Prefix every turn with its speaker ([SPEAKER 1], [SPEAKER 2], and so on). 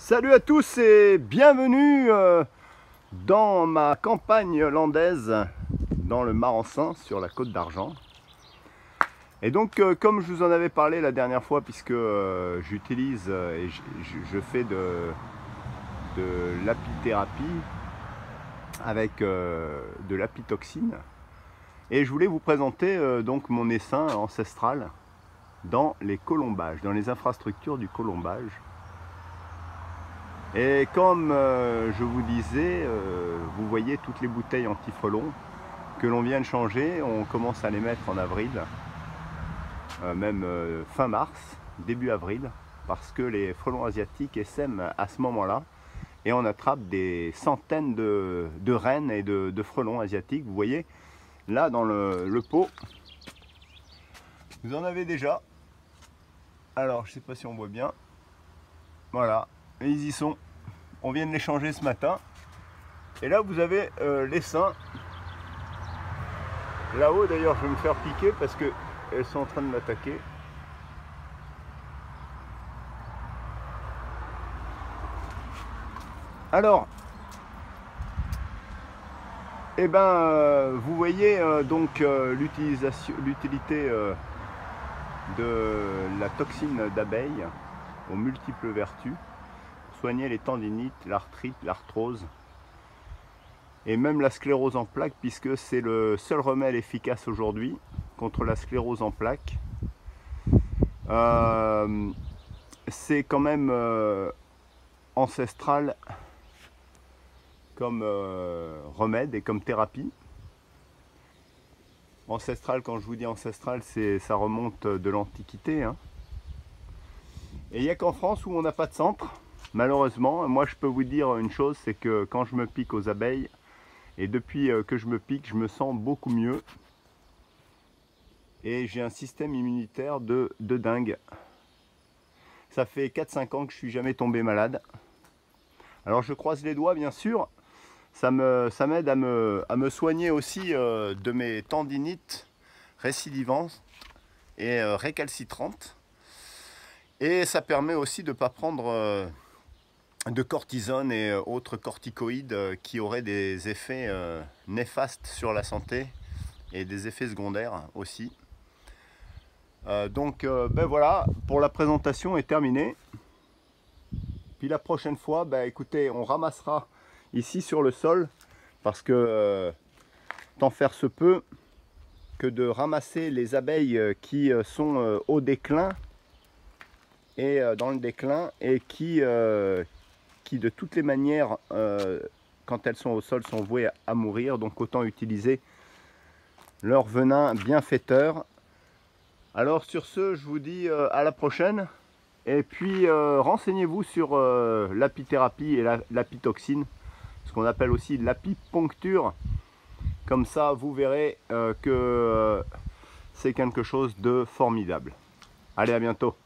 [SPEAKER 1] Salut à tous et bienvenue dans ma campagne landaise dans le Marensin sur la Côte d'Argent. Et donc comme je vous en avais parlé la dernière fois, puisque j'utilise et je fais de l'apithérapie avec de l'apitoxine, et je voulais vous présenter donc mon essaim ancestral dans les colombages, dans les infrastructures du colombage. Et comme je vous disais, vous voyez toutes les bouteilles anti-frelons que l'on vient de changer. On commence à les mettre en avril, même fin mars, début avril, parce que les frelons asiatiques essaiment à ce moment-là, et on attrape des centaines de rennes et de frelons asiatiques. Vous voyez là dans le pot, vous en avez déjà. Alors je ne sais pas si on voit bien, voilà. Et ils y sont, on vient de les changer ce matin. Et là vous avez l'essaim. Là-haut d'ailleurs je vais me faire piquer parce qu'elles sont en train de m'attaquer. Alors, eh ben, vous voyez donc l'utilité de la toxine d'abeille aux multiples vertus. Soigner les tendinites, l'arthrite, l'arthrose et même la sclérose en plaques, puisque c'est le seul remède efficace aujourd'hui contre la sclérose en plaques. C'est quand même ancestral comme remède et comme thérapie. Ancestral, quand je vous dis ancestral, ça remonte de l'Antiquité, hein. Et il n'y a qu'en France où on n'a pas de centre. Malheureusement, moi je peux vous dire une chose, c'est que quand je me pique aux abeilles, et depuis que je me pique, je me sens beaucoup mieux. Et j'ai un système immunitaire de dingue. Ça fait 4-5 ans que je suis jamais tombé malade. Alors je croise les doigts bien sûr, ça m'aide à me soigner aussi de mes tendinites récidivantes et récalcitrantes. Et ça permet aussi de ne pas prendre de cortisone et autres corticoïdes qui auraient des effets néfastes sur la santé et des effets secondaires aussi. Donc ben voilà, pour la présentation est terminée. Puis la prochaine fois, ben écoutez, on ramassera ici sur le sol, parce que tant faire se peut que de ramasser les abeilles qui sont au déclin et dans le déclin, et qui de toutes les manières, quand elles sont au sol, sont vouées à mourir. Donc autant utiliser leur venin bienfaiteur. Alors sur ce, je vous dis à la prochaine. Et puis renseignez-vous sur l'apithérapie et l'apitoxine, ce qu'on appelle aussi l'apipuncture. Comme ça, vous verrez que c'est quelque chose de formidable. Allez, à bientôt.